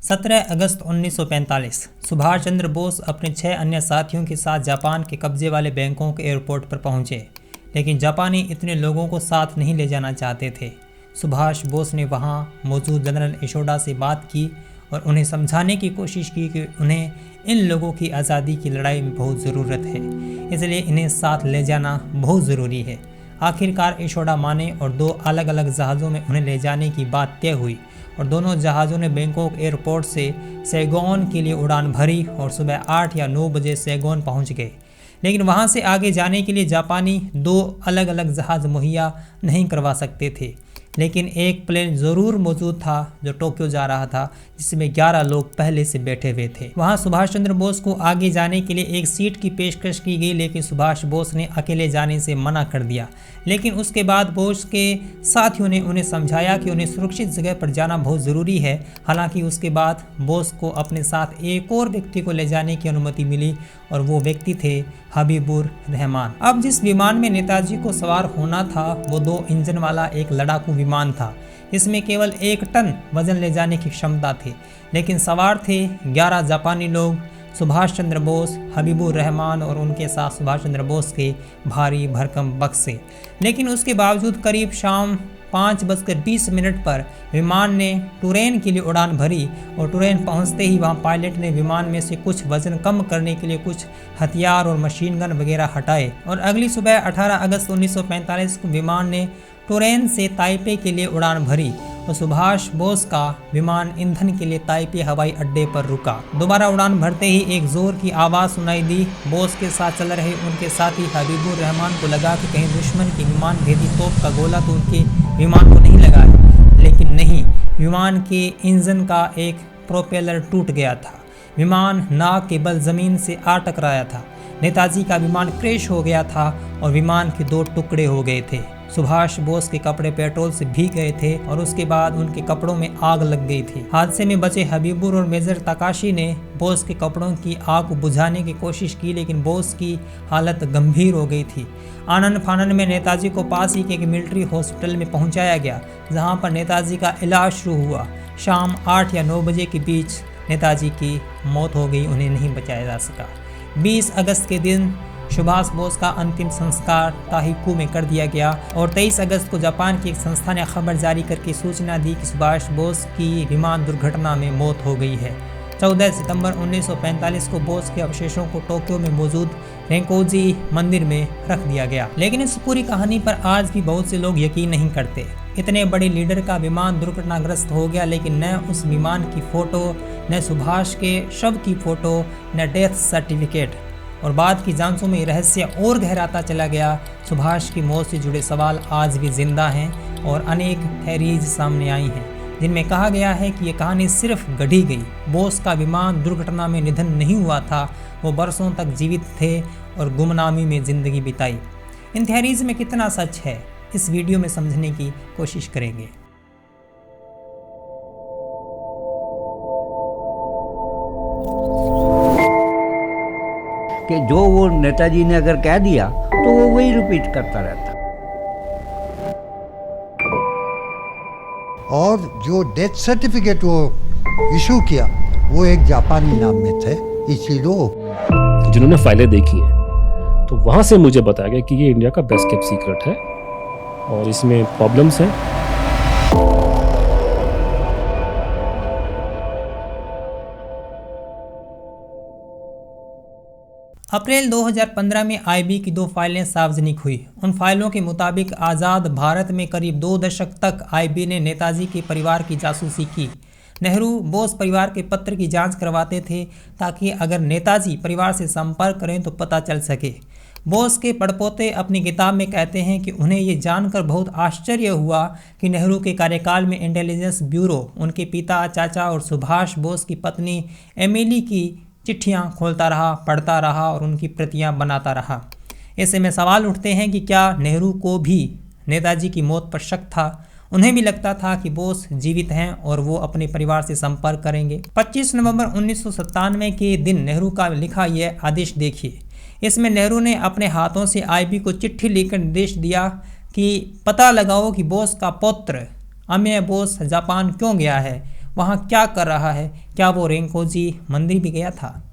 17 अगस्त 1945 सुभाष चंद्र बोस अपने 6 अन्य साथियों के साथ जापान के कब्जे वाले बैंकॉक एयरपोर्ट पर पहुंचे, लेकिन जापानी इतने लोगों को साथ नहीं ले जाना चाहते थे। सुभाष बोस ने वहां मौजूद जनरल इशोदा से बात की और उन्हें समझाने की कोशिश की कि उन्हें इन लोगों की आज़ादी की लड़ाई में बहुत ज़रूरत है, इसलिए इन्हें साथ ले जाना बहुत ज़रूरी है। आखिरकार इशोदा माने और 2 अलग अलग जहाज़ों में उन्हें ले जाने की बात तय हुई और दोनों जहाज़ों ने बैंकॉक एयरपोर्ट से सैगोन के लिए उड़ान भरी और सुबह 8 या 9 बजे सैगोन पहुंच गए। लेकिन वहां से आगे जाने के लिए जापानी 2 अलग अलग जहाज़ मुहैया नहीं करवा सकते थे, लेकिन एक प्लेन ज़रूर मौजूद था जो टोक्यो जा रहा था, जिसमें 11 लोग पहले से बैठे हुए थे। वहां सुभाष चंद्र बोस को आगे जाने के लिए एक सीट की पेशकश की गई, लेकिन सुभाष बोस ने अकेले जाने से मना कर दिया। लेकिन उसके बाद बोस के साथियों ने उन्हें समझाया कि उन्हें सुरक्षित जगह पर जाना बहुत ज़रूरी है। हालांकि उसके बाद बोस को अपने साथ एक और व्यक्ति को ले जाने की अनुमति मिली और वो व्यक्ति थे हबीबुर रहमान। अब जिस विमान में नेताजी को सवार होना था वो 2 इंजन वाला एक लड़ाकू विमान था। इसमें केवल 1 टन वजन ले जाने की क्षमता थी, लेकिन सवार थे 11 जापानी लोग, सुभाष चंद्र बोस, हबीबुर रहमान और उनके साथ सुभाष चंद्र बोस के भारी भरकम बक्से। लेकिन उसके बावजूद करीब शाम 5:20 पर विमान ने टुरेन के लिए उड़ान भरी और टुरेन पहुंचते ही वहां पायलट ने विमान में से कुछ वजन कम करने के लिए कुछ हथियार और मशीन गन वगैरह हटाए और अगली सुबह 18 अगस्त 1945 को विमान ने टुरेन से ताइपे के लिए उड़ान भरी और सुभाष बोस का विमान ईंधन के लिए ताइपे हवाई अड्डे पर रुका। दोबारा उड़ान भरते ही एक जोर की आवाज़ सुनाई दी। बोस के साथ चल रहे उनके साथी हबीबुर रहमान को लगा कि कहीं दुश्मन की विमान भेदी तोप का गोला तो उनके विमान को नहीं लगा है, लेकिन नहीं, विमान के इंजन का एक प्रोपेलर टूट गया था। विमान नाक के बल जमीन से आ टकराया था। नेताजी का विमान क्रैश हो गया था और विमान के 2 टुकड़े हो गए थे। सुभाष बोस के कपड़े पेट्रोल से भीग गए थे और उसके बाद उनके कपड़ों में आग लग गई थी। हादसे में बचे हबीबुर और मेजर ताकाशी ने बोस के कपड़ों की आग को बुझाने की कोशिश की, लेकिन बोस की हालत गंभीर हो गई थी। आनन फानन में नेताजी को पास ही के एक मिलिट्री हॉस्पिटल में पहुंचाया गया, जहां पर नेताजी का इलाज शुरू हुआ। शाम 8 या 9 बजे के बीच नेताजी की मौत हो गई, उन्हें नहीं बचाया जा सका। 20 अगस्त के दिन सुभाष बोस का अंतिम संस्कार ताहिकू में कर दिया गया और 23 अगस्त को जापान की एक संस्था ने खबर जारी करके सूचना दी कि सुभाष बोस की विमान दुर्घटना में मौत हो गई है। 14 सितंबर 1945 को बोस के अवशेषों को टोक्यो में मौजूद रेंकोजी मंदिर में रख दिया गया। लेकिन इस पूरी कहानी पर आज भी बहुत से लोग यकीन नहीं करते। इतने बड़े लीडर का विमान दुर्घटनाग्रस्त हो गया, लेकिन न उस विमान की फ़ोटो, न सुभाष के शव की फ़ोटो, न डेथ सर्टिफिकेट। और बाद की जांचों में रहस्य और गहराता चला गया। सुभाष की मौत से जुड़े सवाल आज भी जिंदा हैं और अनेक थ्योरीज सामने आई हैं, जिनमें कहा गया है कि ये कहानी सिर्फ गढ़ी गई। बोस का विमान दुर्घटना में निधन नहीं हुआ था, वो बरसों तक जीवित थे और गुमनामी में ज़िंदगी बिताई। इन थ्योरीज में कितना सच है, इस वीडियो में समझने की कोशिश करेंगे। कि जो वो नेताजी ने अगर कह दिया तो वो वही रिपीट करता रहता। और जो डेथ सर्टिफिकेट वो इशू किया वो एक जापानी नाम में थे, इचिरो। जिन्होंने फाइलें देखी हैं तो वहाँ से मुझे बताया गया कि ये इंडिया का बेस्ट केप्ट सीक्रेट है और इसमें प्रॉब्लम्स हैं। अप्रैल 2015 में आईबी की 2 फाइलें सार्वजनिक हुई। उन फाइलों के मुताबिक आज़ाद भारत में करीब 2 दशक तक आईबी ने नेताजी के परिवार की जासूसी की। नेहरू बोस परिवार के पत्र की जांच करवाते थे ताकि अगर नेताजी परिवार से संपर्क करें तो पता चल सके। बोस के पड़पोते अपनी किताब में कहते हैं कि उन्हें ये जानकर बहुत आश्चर्य हुआ कि नेहरू के कार्यकाल में इंटेलिजेंस ब्यूरो उनके पिता, चाचा और सुभाष बोस की पत्नी एमिली की चिट्ठियां खोलता रहा, पढ़ता रहा और उनकी प्रतियां बनाता रहा। ऐसे में सवाल उठते हैं कि क्या नेहरू को भी नेताजी की मौत पर शक था? उन्हें भी लगता था कि बोस जीवित हैं और वो अपने परिवार से संपर्क करेंगे। 25 नवंबर 1997 के दिन नेहरू का लिखा यह आदेश देखिए। इसमें नेहरू ने अपने हाथों से आईबी को चिट्ठी लिखकर निर्देश दिया कि पता लगाओ कि बोस का पौत्र अमेय बोस जापान क्यों गया है। वहाँ क्या कर रहा है, क्या वो रेंकोजी मंदिर भी गया था?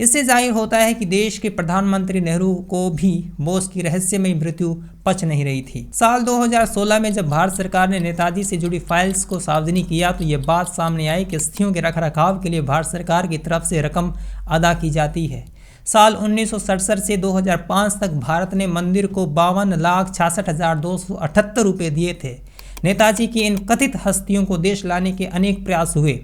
इससे जाहिर होता है कि देश के प्रधानमंत्री नेहरू को भी बोस की रहस्यमयी मृत्यु पच नहीं रही थी। साल 2016 में जब भारत सरकार ने नेताजी से जुड़ी फाइल्स को सार्वजनिक किया तो ये बात सामने आई कि अस्थियों के रखरखाव के लिए भारत सरकार की तरफ से रकम अदा की जाती है। साल 1967 से 2005 तक भारत ने मंदिर को 52,66,278 रुपये दिए थे। नेताजी की इन कथित हस्तियों को देश लाने के अनेक प्रयास हुए।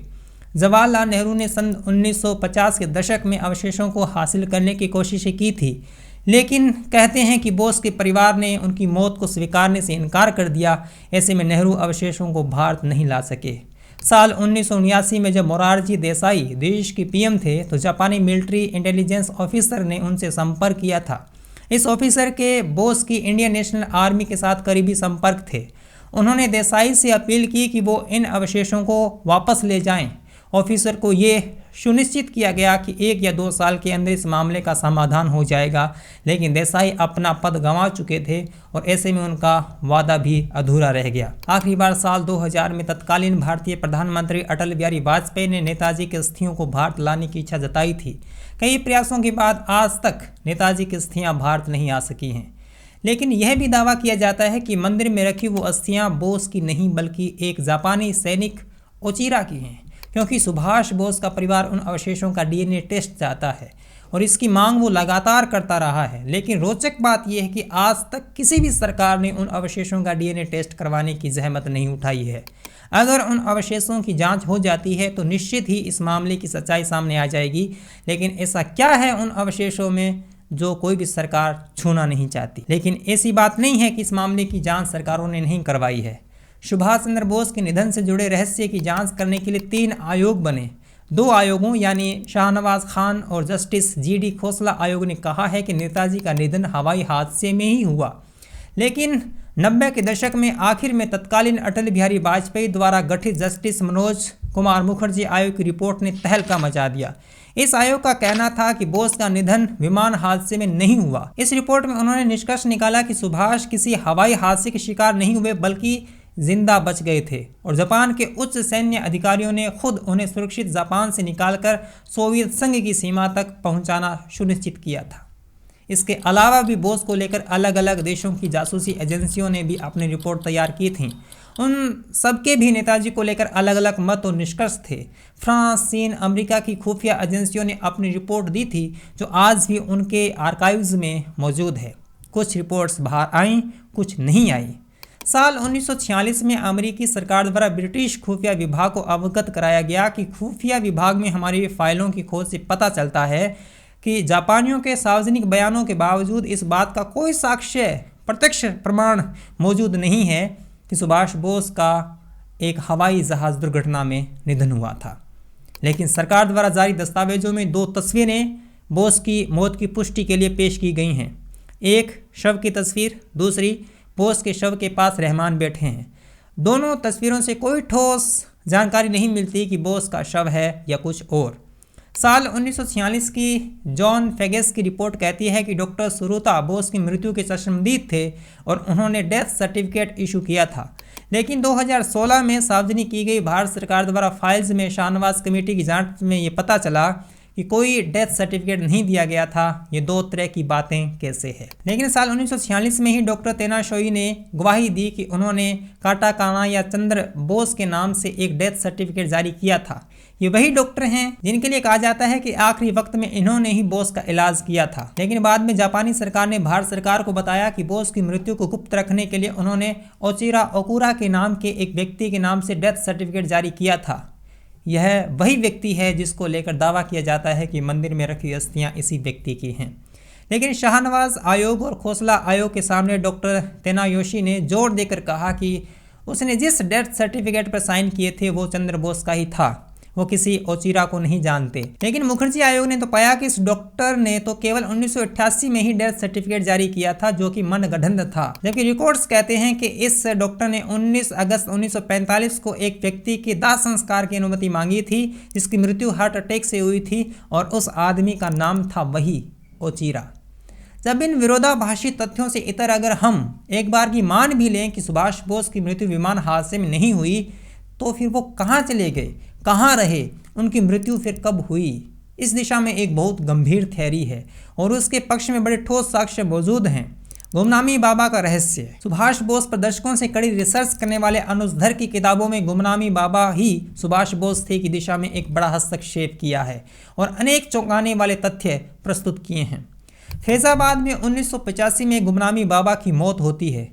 जवाहरलाल नेहरू ने सन 1950 के दशक में अवशेषों को हासिल करने की कोशिशें की थी, लेकिन कहते हैं कि बोस के परिवार ने उनकी मौत को स्वीकारने से इनकार कर दिया। ऐसे में नेहरू अवशेषों को भारत नहीं ला सके। साल 1979 में जब मोरारजी देसाई देश के पीएम थे तो जापानी मिलिट्री इंटेलिजेंस ऑफिसर ने उनसे संपर्क किया था। इस ऑफिसर के बोस की इंडियन नेशनल आर्मी के साथ करीबी संपर्क थे। उन्होंने देसाई से अपील की कि वो इन अवशेषों को वापस ले जाएं। ऑफिसर को ये सुनिश्चित किया गया कि 1 या 2 साल के अंदर इस मामले का समाधान हो जाएगा, लेकिन देसाई अपना पद गंवा चुके थे और ऐसे में उनका वादा भी अधूरा रह गया। आखिरी बार साल 2000 में तत्कालीन भारतीय प्रधानमंत्री अटल बिहारी वाजपेयी ने नेताजी की अस्थियों को भारत लाने की इच्छा जताई थी। कई प्रयासों के बाद आज तक नेताजी की अस्थियाँ भारत नहीं आ सकी हैं, लेकिन यह भी दावा किया जाता है कि मंदिर में रखी वो अस्थियाँ बोस की नहीं बल्कि एक जापानी सैनिक ओचिरा की हैं, क्योंकि सुभाष बोस का परिवार उन अवशेषों का डीएनए टेस्ट चाहता है और इसकी मांग वो लगातार करता रहा है। लेकिन रोचक बात यह है कि आज तक किसी भी सरकार ने उन अवशेषों का डीएनए टेस्ट करवाने की जहमत नहीं उठाई है। अगर उन अवशेषों की जांच हो जाती है तो निश्चित ही इस मामले की सच्चाई सामने आ जाएगी, लेकिन ऐसा क्या है उन अवशेषों में जो कोई भी सरकार छूना नहीं चाहती। लेकिन ऐसी बात नहीं है कि इस मामले की जाँच सरकारों ने नहीं करवाई है। सुभाष चंद्र बोस के निधन से जुड़े रहस्य की जांच करने के लिए 3 आयोग बने। 2 आयोगों यानी शाहनवाज खान और जस्टिस जीडी खोसला आयोग ने कहा है कि नेताजी का निधन हवाई हादसे में ही हुआ, लेकिन 90 के दशक में आखिर में तत्कालीन अटल बिहारी वाजपेयी द्वारा गठित जस्टिस मनोज कुमार मुखर्जी आयोग की रिपोर्ट ने तहलका मचा दिया। इस आयोग का कहना था कि बोस का निधन विमान हादसे में नहीं हुआ। इस रिपोर्ट में उन्होंने निष्कर्ष निकाला कि सुभाष किसी हवाई हादसे के शिकार नहीं हुए बल्कि जिंदा बच गए थे और जापान के उच्च सैन्य अधिकारियों ने खुद उन्हें सुरक्षित जापान से निकालकर सोवियत संघ की सीमा तक पहुंचाना सुनिश्चित किया था। इसके अलावा भी बोस को लेकर अलग अलग देशों की जासूसी एजेंसियों ने भी अपनी रिपोर्ट तैयार की थी। उन सबके भी नेताजी को लेकर अलग अलग मत और निष्कर्ष थे। फ्रांस, चीन, अमेरिका की खुफिया एजेंसियों ने अपनी रिपोर्ट दी थी जो आज भी उनके आर्काइव्स में मौजूद है। कुछ रिपोर्ट्स बाहर आईं, कुछ नहीं आई। साल 1946 में अमेरिकी सरकार द्वारा ब्रिटिश खुफिया विभाग को अवगत कराया गया कि खुफिया विभाग में हमारी फाइलों की खोज से पता चलता है कि जापानियों के सार्वजनिक बयानों के बावजूद इस बात का कोई साक्ष्य प्रत्यक्ष प्रमाण मौजूद नहीं है कि सुभाष बोस का एक हवाई जहाज़ दुर्घटना में निधन हुआ था। लेकिन सरकार द्वारा जारी दस्तावेजों में 2 तस्वीरें बोस की मौत की पुष्टि के लिए पेश की गई हैं। एक शव की तस्वीर, दूसरी बोस के शव के पास रहमान बैठे हैं। दोनों तस्वीरों से कोई ठोस जानकारी नहीं मिलती कि बोस का शव है या कुछ और। साल 1946 की जॉन फेगेस की रिपोर्ट कहती है कि डॉक्टर सुरुता बोस की मृत्यु के चश्मदीद थे और उन्होंने डेथ सर्टिफिकेट इशू किया था। लेकिन 2016 में सार्वजनिक की गई भारत सरकार द्वारा फाइल्स में शाहनवाज कमेटी की जांच में ये पता चला कि कोई डेथ सर्टिफिकेट नहीं दिया गया था। ये 2 तरह की बातें कैसे है। लेकिन साल 1946 में ही डॉक्टर तेनाशोई ने गवाही दी कि उन्होंने काटाकाना या चंद्र बोस के नाम से एक डेथ सर्टिफिकेट जारी किया था। ये वही डॉक्टर हैं जिनके लिए कहा जाता है कि आखिरी वक्त में इन्होंने ही बोस का इलाज किया था। लेकिन बाद में जापानी सरकार ने भारत सरकार को बताया कि बोस की मृत्यु को गुप्त रखने के लिए उन्होंने ओचिरा ओकुरा के नाम के एक व्यक्ति के नाम से डेथ सर्टिफिकेट जारी किया था। यह वही व्यक्ति है जिसको लेकर दावा किया जाता है कि मंदिर में रखी अस्थियां इसी व्यक्ति की हैं। लेकिन शाहनवाज आयोग और खोसला आयोग के सामने डॉक्टर तेनायोशी ने जोर देकर कहा कि उसने जिस डेथ सर्टिफिकेट पर साइन किए थे वो चंद्र बोस का ही था, वो किसी ओचिरा को नहीं जानते। लेकिन मुखर्जी आयोग ने तो पाया कि इस डॉक्टर ने तो केवल 1988 में ही डेथ सर्टिफिकेट जारी किया था जो कि मनगढ़ंत था, जबकि रिकॉर्ड्स कहते हैं कि इस डॉक्टर ने 19 अगस्त 1945 को एक व्यक्ति के दाह संस्कार की अनुमति मांगी थी जिसकी मृत्यु हार्ट अटैक से हुई थी और उस आदमी का नाम था वही ओचिरा। जब इन विरोधाभासी तथ्यों से इतर अगर हम एक बार की मान भी लें कि सुभाष बोस की मृत्यु विमान हादसे में नहीं हुई तो फिर वो कहाँ चले गए, कहाँ रहे, उनकी मृत्यु फिर कब हुई, इस दिशा में एक बहुत गंभीर थ्योरी है और उसके पक्ष में बड़े ठोस साक्ष्य मौजूद हैं। गुमनामी बाबा का रहस्य। सुभाष बोस पर दशकों से कड़ी रिसर्च करने वाले अनुज धर की किताबों में गुमनामी बाबा ही सुभाष बोस थे की दिशा में एक बड़ा हस्तक्षेप किया है और अनेक चौंकाने वाले तथ्य प्रस्तुत किए हैं। फैजाबाद में 1985 में गुमनामी बाबा की मौत होती है,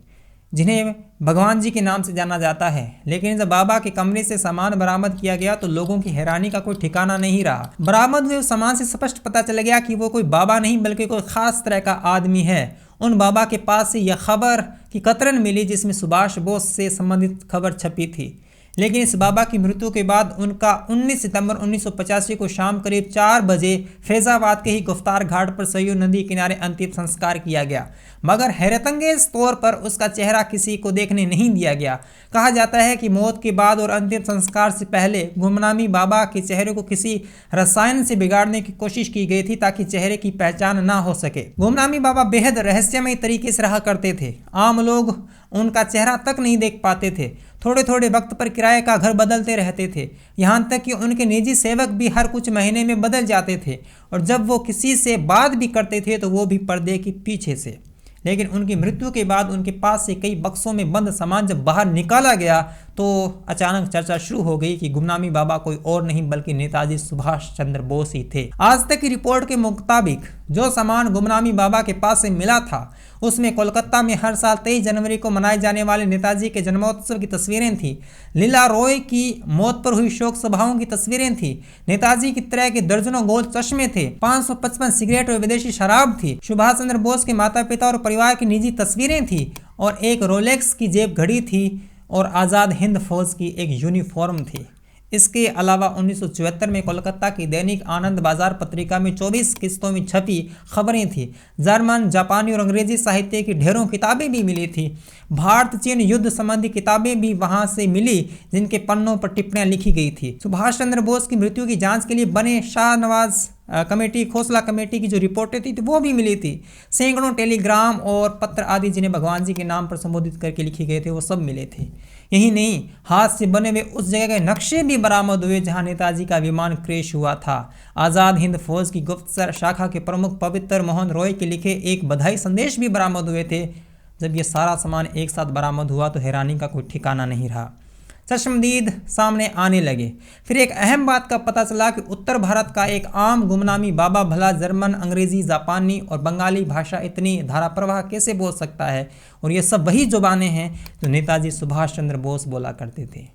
जिन्हें भगवान जी के नाम से जाना जाता है। लेकिन जब बाबा के कमरे से सामान बरामद किया गया तो लोगों की हैरानी का कोई ठिकाना नहीं रहा। बरामद हुए सामान से स्पष्ट पता चल गया कि वो कोई बाबा नहीं बल्कि कोई खास तरह का आदमी है। उन बाबा के पास से यह खबर की कतरन मिली जिसमें सुभाष बोस से संबंधित खबर छपी थी। लेकिन इस बाबा की मृत्यु के बाद उनका 19 सितंबर 1985 को शाम करीब 4 बजे फैजाबाद के ही गुफ्तार घाट पर सरयू नदी किनारे अंतिम संस्कार किया गया, मगर हैरतअंगेज तौर पर उसका चेहरा किसी को देखने नहीं दिया गया। कहा जाता है कि मौत के बाद और अंतिम संस्कार से पहले गुमनामी बाबा के चेहरे को किसी रसायन से बिगाड़ने की कोशिश की गई थी ताकि चेहरे की पहचान ना हो सके। गुमनामी बाबा बेहद रहस्यमय तरीके से रहा करते थे। आम लोग उनका चेहरा तक नहीं देख पाते थे। थोड़े थोड़े वक्त पर किराए का घर बदलते रहते थे, यहाँ तक कि उनके निजी सेवक भी हर कुछ महीने में बदल जाते थे और जब वो किसी से बात भी करते थे तो वो भी पर्दे के पीछे से। लेकिन उनकी मृत्यु के बाद उनके पास से कई बक्सों में बंद सामान जब बाहर निकाला गया तो अचानक चर्चा शुरू हो गई कि गुमनामी बाबा कोई और नहीं बल्कि नेताजी सुभाष चंद्र बोस ही थे। आज तक की रिपोर्ट के मुताबिक जो सामान गुमनामी बाबा के पास से मिला था उसमें कोलकाता में हर साल 23 जनवरी को मनाए जाने वाले नेताजी के जन्मोत्सव की तस्वीरें थी, लीला रॉय की मौत पर हुई शोक सभाओं की तस्वीरें थी, नेताजी की तरह के दर्जनों गोल चश्मे थे, 555 सिगरेट और विदेशी शराब थी, सुभाष चंद्र बोस के माता पिता और परिवार की निजी तस्वीरें थी और एक रोलेक्स की जेब घड़ी थी और आज़ाद हिंद फौज की एक यूनिफॉर्म थी। इसके अलावा 1974 में कोलकाता की दैनिक आनंद बाजार पत्रिका में 24 किस्तों में छपी खबरें थी। जर्मन, जापानी और अंग्रेजी साहित्य की ढेरों किताबें भी मिली थी। भारत चीन युद्ध संबंधी किताबें भी वहां से मिली जिनके पन्नों पर टिप्पणियां लिखी गई थी। सुभाष चंद्र बोस की मृत्यु की जांच के लिए बने शाहनवाज कमेटी, खोसला कमेटी की जो रिपोर्टें थी वो भी मिली थी। सैकड़ों टेलीग्राम और पत्र आदि जिन्हें भगवान जी के नाम पर संबोधित करके लिखे गए थे वो सब मिले थे। यही नहीं, हाथ से बने हुए उस जगह के नक्शे भी बरामद हुए जहां नेताजी का विमान क्रैश हुआ था। आज़ाद हिंद फौज की गुप्तचर शाखा के प्रमुख पवित्र मोहन रॉय के लिखे एक बधाई संदेश भी बरामद हुए थे। जब ये सारा सामान एक साथ बरामद हुआ तो हैरानी का कोई ठिकाना नहीं रहा। चश्मदीद सामने आने लगे। फिर एक अहम बात का पता चला कि उत्तर भारत का एक आम गुमनामी बाबा भला जर्मन, अंग्रेजी, जापानी और बंगाली भाषा इतनी धाराप्रवाह कैसे बोल सकता है, और ये सब वही जुबानें हैं जो नेताजी सुभाष चंद्र बोस बोला करते थे।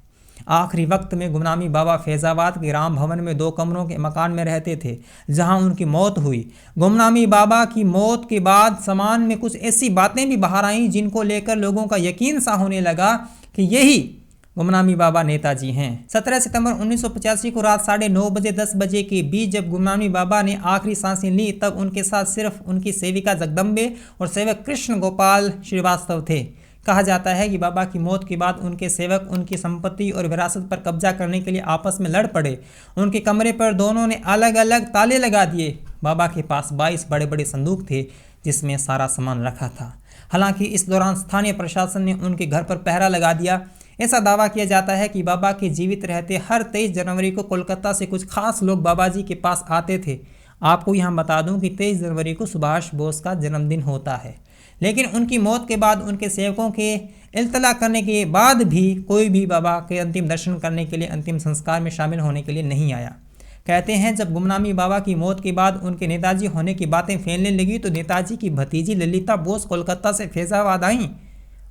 आखिरी वक्त में गुमनामी बाबा फैजाबाद के राम भवन में 2 कमरों के मकान में रहते थे जहां उनकी मौत हुई। गुमनामी बाबा की मौत के बाद सामान में कुछ ऐसी बातें भी बाहर आईं जिनको लेकर लोगों का यकीन सा होने लगा कि यही गुमनामी बाबा नेताजी हैं। 17 सितंबर 1985 को रात 9:30 बजे 10 बजे के बीच जब गुमनामी बाबा ने आखिरी सांसें ली तब उनके साथ सिर्फ उनकी सेविका जगदम्बे और सेवक कृष्ण गोपाल श्रीवास्तव थे। कहा जाता है कि बाबा की मौत के बाद उनके सेवक उनकी संपत्ति और विरासत पर कब्जा करने के लिए आपस में लड़ पड़े। उनके कमरे पर दोनों ने अलग अलग ताले लगा दिए। बाबा के पास 22 बड़े बड़े संदूक थे जिसमें सारा सामान रखा था। हालांकि इस दौरान स्थानीय प्रशासन ने उनके घर पर पहरा लगा दिया। ऐसा दावा किया जाता है कि बाबा के जीवित रहते हर 23 जनवरी को कोलकाता से कुछ खास लोग बाबा जी के पास आते थे। आपको यहाँ बता दूं कि 23 जनवरी को सुभाष बोस का जन्मदिन होता है, लेकिन उनकी मौत के बाद उनके सेवकों के इल्तला करने के बाद भी कोई भी बाबा के अंतिम दर्शन करने के लिए, अंतिम संस्कार में शामिल होने के लिए नहीं आया। कहते हैं जब गुमनामी बाबा की मौत के बाद उनके नेताजी होने की बातें फैलने लगी तो नेताजी की भतीजी ललिता बोस कोलकाता से फैजाबाद आईं।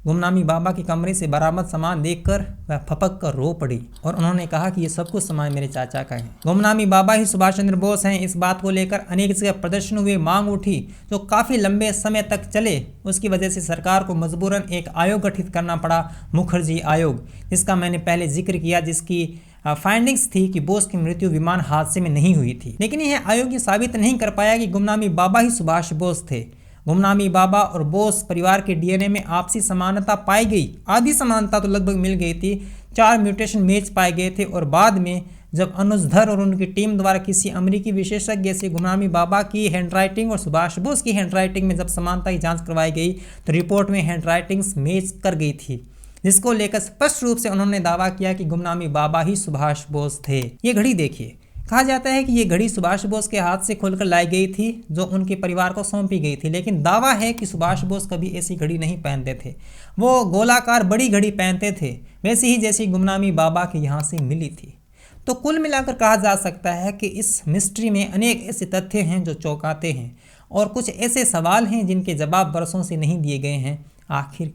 गुमनामी बाबा के कमरे से बरामद सामान देखकर वह फपक कर रो पड़ी और उन्होंने कहा कि ये सब कुछ सामान मेरे चाचा का है। गुमनामी बाबा ही सुभाष चंद्र बोस हैं। इस बात को लेकर अनेक जगह प्रदर्शन हुए, मांग उठी जो काफ़ी लंबे समय तक चले। उसकी वजह से सरकार को मजबूरन एक आयोग गठित करना पड़ा, मुखर्जी आयोग, जिसका मैंने पहले जिक्र किया, जिसकी फाइंडिंग्स थी कि बोस की मृत्यु विमान हादसे में नहीं हुई थी। लेकिन यह आयोग ये साबित नहीं कर पाया कि गुमनामी बाबा ही सुभाष बोस थे। गुमनामी बाबा और बोस परिवार के डीएनए में आपसी समानता पाई गई। आधी समानता तो लगभग मिल गई थी। 4 म्यूटेशन मैच पाए गए थे और बाद में जब अनुज धर और उनकी टीम द्वारा किसी अमेरिकी विशेषज्ञ से गुमनामी बाबा की हैंडराइटिंग और सुभाष बोस की हैंडराइटिंग में जब समानता की जांच करवाई गई तो रिपोर्ट में हैंडराइटिंग्स मैच कर गई थी। जिसको लेकर स्पष्ट रूप से उन्होंने दावा किया कि गुमनामी बाबा ही सुभाष बोस थे। ये घड़ी देखिए, कहा जाता है कि ये घड़ी सुभाष बोस के हाथ से खोलकर लाई गई थी जो उनके परिवार को सौंपी गई थी, लेकिन दावा है कि सुभाष बोस कभी ऐसी घड़ी नहीं पहनते थे। वो गोलाकार बड़ी घड़ी पहनते थे, वैसी ही जैसी गुमनामी बाबा के यहाँ से मिली थी। तो कुल मिलाकर कहा जा सकता है कि इस मिस्ट्री में अनेक ऐसे तथ्य हैं जो चौंकाते हैं और कुछ ऐसे सवाल हैं जिनके जवाब बरसों से नहीं दिए गए हैं। आखिर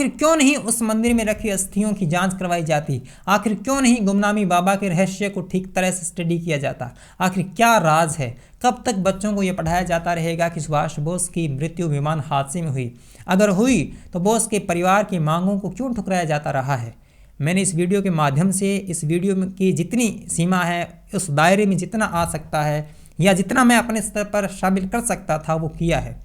क्यों नहीं उस मंदिर में रखी अस्थियों की जांच करवाई जाती? आखिर क्यों नहीं गुमनामी बाबा के रहस्य को ठीक तरह से स्टडी किया जाता? आखिर क्या राज है? कब तक बच्चों को यह पढ़ाया जाता रहेगा कि सुभाष बोस की मृत्यु विमान हादसे में हुई? अगर हुई तो बोस के परिवार की मांगों को क्यों ठुकराया जाता रहा है? मैंने इस वीडियो के माध्यम से इस वीडियो की जितनी सीमा है, उस दायरे में जितना आ सकता है या जितना मैं अपने स्तर पर शामिल कर सकता था वो किया है।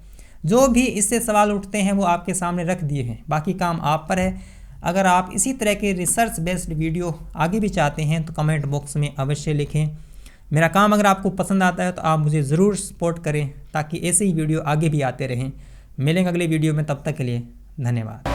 जो भी इससे सवाल उठते हैं वो आपके सामने रख दिए हैं, बाकी काम आप पर है। अगर आप इसी तरह के रिसर्च बेस्ड वीडियो आगे भी चाहते हैं तो कमेंट बॉक्स में अवश्य लिखें। मेरा काम अगर आपको पसंद आता है तो आप मुझे ज़रूर सपोर्ट करें ताकि ऐसे ही वीडियो आगे भी आते रहें। मिलेंगे अगले वीडियो में, तब तक के लिए धन्यवाद।